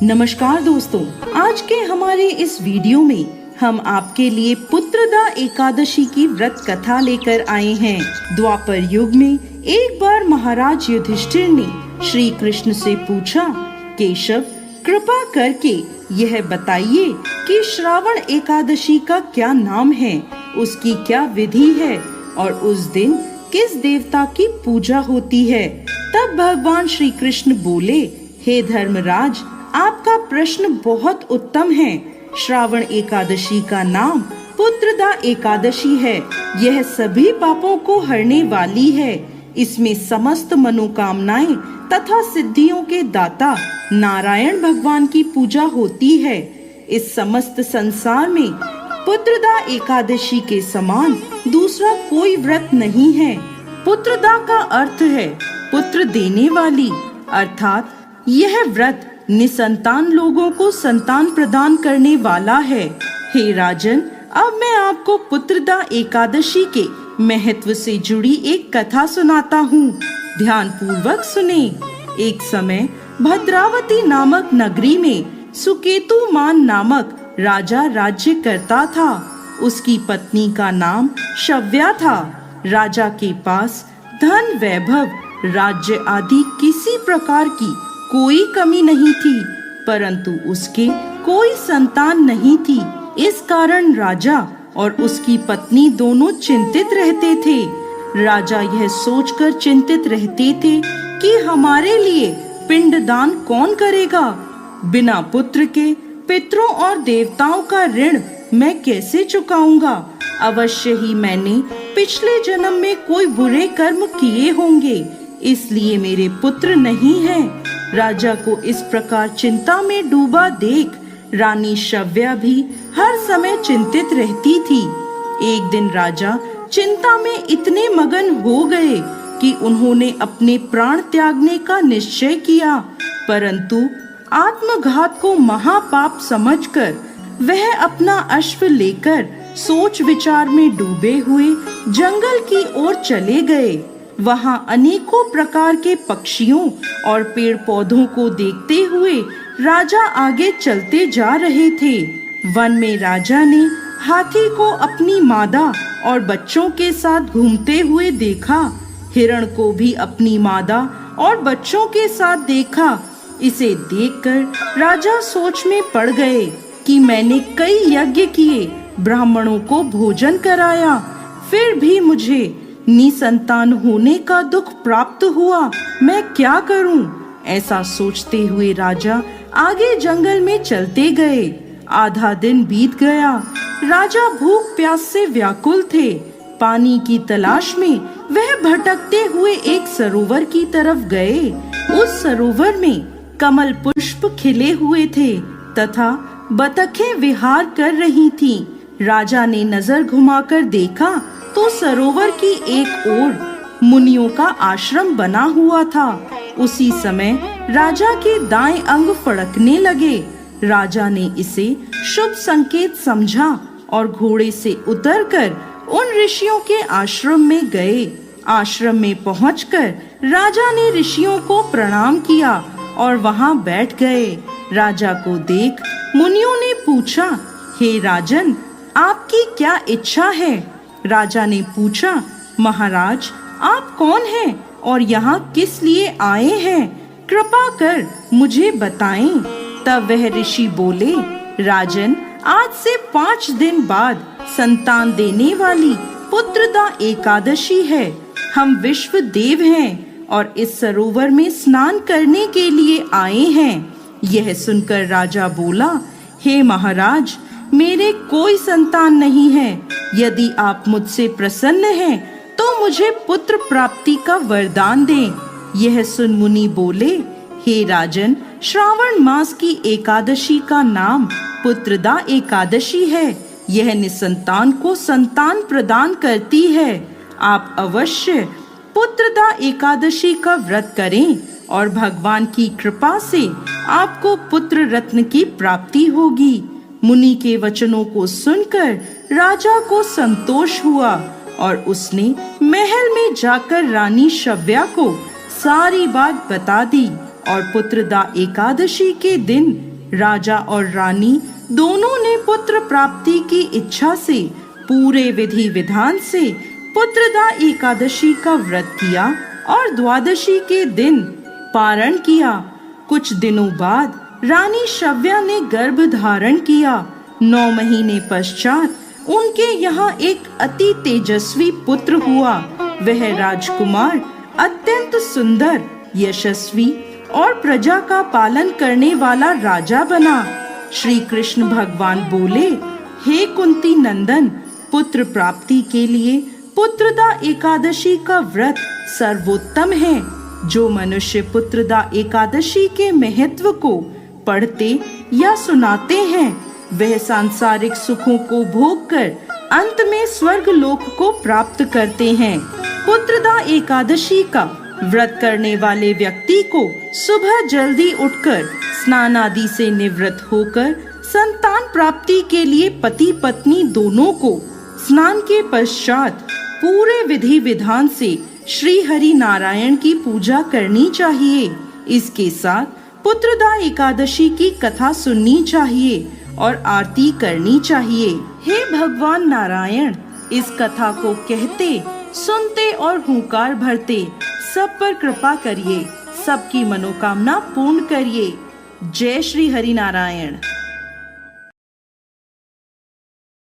नमस्कार दोस्तों, आज के हमारे इस वीडियो में हम आपके लिए पुत्रदा एकादशी की व्रत कथा लेकर आए हैं। द्वापर युग में एक बार महाराज युधिष्ठिर ने श्री कृष्ण से पूछा, केशव कृपा करके यह बताइए कि श्रावण एकादशी का क्या नाम है, उसकी क्या विधि है और उस दिन किस देवता की पूजा होती है। तब भगवान श्री कृष्ण बोले, हे धर्मराज, आपका प्रश्न बहुत उत्तम है। श्रावण एकादशी का नाम पुत्रदा एकादशी है। यह सभी पापों को हरने वाली है। इसमें समस्त मनोकामनाएं तथा सिद्धियों के दाता नारायण भगवान की पूजा होती है। इस समस्त संसार में पुत्रदा एकादशी के समान दूसरा कोई व्रत नहीं है। पुत्रदा का अर्थ है पुत्र देने वाली, अर्थात यह व्रत निसंतान लोगों को संतान प्रदान करने वाला है। हे राजन, अब मैं आपको पुत्रदा एकादशी के महत्व से जुड़ी एक कथा सुनाता हूँ। ध्यान पूर्वक सुने। एक समय भद्रावती नामक नगरी में सुकेतुमान नामक राजा राज्य करता था। उसकी पत्नी का नाम शव्या था। राजा के पास धन, वैभव, राज्य आदि किसी प्रकार की कोई कमी नहीं थी, परंतु उसके कोई संतान नहीं थी। इस कारण राजा और उसकी पत्नी दोनों चिंतित रहते थे। राजा यह सोचकर चिंतित रहते थे कि हमारे लिए पिंडदान कौन करेगा। बिना पुत्र के पितरों और देवताओं का ऋण मैं कैसे चुकाऊंगा। अवश्य ही मैंने पिछले जन्म में कोई बुरे कर्म किए होंगे, इसलिए मेरे पुत्र नहीं हैं। राजा को इस प्रकार चिंता में डूबा देख रानी शव्या भी हर समय चिंतित रहती थी। एक दिन राजा चिंता में इतने मगन हो गए कि उन्होंने अपने प्राण त्यागने का निश्चय किया, परंतु आत्मघात को महापाप समझकर वह अपना अश्व लेकर सोच विचार में डूबे हुए जंगल की ओर चले गए। वहां अनेकों प्रकार के पक्षियों और पेड़ पौधों को देखते हुए राजा आगे चलते जा रहे थे। वन में राजा ने हाथी को अपनी मादा और बच्चों के साथ घूमते हुए देखा। हिरण को भी अपनी मादा और बच्चों के साथ देखा। इसे देखकर राजा सोच में पड़ गए कि मैंने कई यज्ञ किए, ब्राह्मणों को भोजन कराया, फिर भी मुझे निसंतान होने का दुख प्राप्त हुआ। मैं क्या करूं? ऐसा सोचते हुए राजा आगे जंगल में चलते गए। आधा दिन बीत गया। राजा भूख प्यास से व्याकुल थे। पानी की तलाश में वह भटकते हुए एक सरोवर की तरफ गए। उस सरोवर में कमल पुष्प खिले हुए थे तथा बतखें विहार कर रही थीं। राजा ने नजर घुमाकर देखा तो सरोवर की एक ओर मुनियों का आश्रम बना हुआ था। उसी समय राजा के दाएं अंग फड़कने लगे। राजा ने इसे शुभ संकेत समझा और घोड़े से उतरकर उन ऋषियों के आश्रम में गए। आश्रम में पहुंचकर राजा ने ऋषियों को प्रणाम किया और वहां बैठ गए। राजा को देख मुनियों ने पूछा, हे राजन, आपकी क्या इच्छा है? राजा ने पूछा, महाराज, आप कौन हैं और यहाँ किस लिए आए हैं? कृपा कर मुझे बताएं। तब वह ऋषि बोले, राजन, आज से 5 दिन बाद संतान देने वाली पुत्रदा एकादशी है। हम विश्व देव हैं और इस सरोवर में स्नान करने के लिए आए हैं। यह सुनकर राजा बोला, हे महाराज, मेरे कोई संतान नहीं है। यदि आप मुझसे प्रसन्न हैं, तो मुझे पुत्र प्राप्ति का वरदान दें। यह सुन मुनि बोले, हे राजन, श्रावण मास की एकादशी का नाम पुत्रदा एकादशी है। यह निसंतान को संतान प्रदान करती है। आप अवश्य पुत्रदा एकादशी का व्रत करें और भगवान की कृपा से आपको पुत्र रत्न की प्राप्ति होगी। मुनि के वचनों को सुनकर राजा को संतोष हुआ और उसने महल में जाकर रानी शव्या को सारी बात बता दी और पुत्रदा एकादशी के दिन राजा और रानी दोनों ने पुत्र प्राप्ति की इच्छा से पूरे विधि विधान से पुत्रदा एकादशी का व्रत किया और द्वादशी के दिन पारण किया। कुछ दिनों बाद रानी शव्या ने गर्भ धारण किया। 9 महीने पश्चात उनके यहाँ एक अति तेजस्वी पुत्र हुआ। वह राजकुमार अत्यंत सुंदर, यशस्वी और प्रजा का पालन करने वाला राजा बना। श्री कृष्ण भगवान बोले, हे कुंती नंदन, पुत्र प्राप्ति के लिए पुत्रदा एकादशी का व्रत सर्वोत्तम है। जो मनुष्य पुत्रदा एकादशी के महत्व को पढ़ते या सुनाते हैं, वह सांसारिक सुखों को भोग कर अंत में स्वर्ग लोक को प्राप्त करते हैं। पुत्रदा एकादशी का व्रत करने वाले व्यक्ति को सुबह जल्दी उठकर स्नान आदि से निवृत्त होकर संतान प्राप्ति के लिए पति पत्नी दोनों को स्नान के पश्चात पूरे विधि विधान से श्री हरि नारायण की पूजा करनी चाहिए। इसके साथ पुत्रदा एकादशी की कथा सुननी चाहिए और आरती करनी चाहिए। हे भगवान नारायण, इस कथा को कहते, सुनते और हुंकार भरते सब पर कृपा करिए, सबकी मनोकामना पूर्ण करिए। जय श्री हरि नारायण।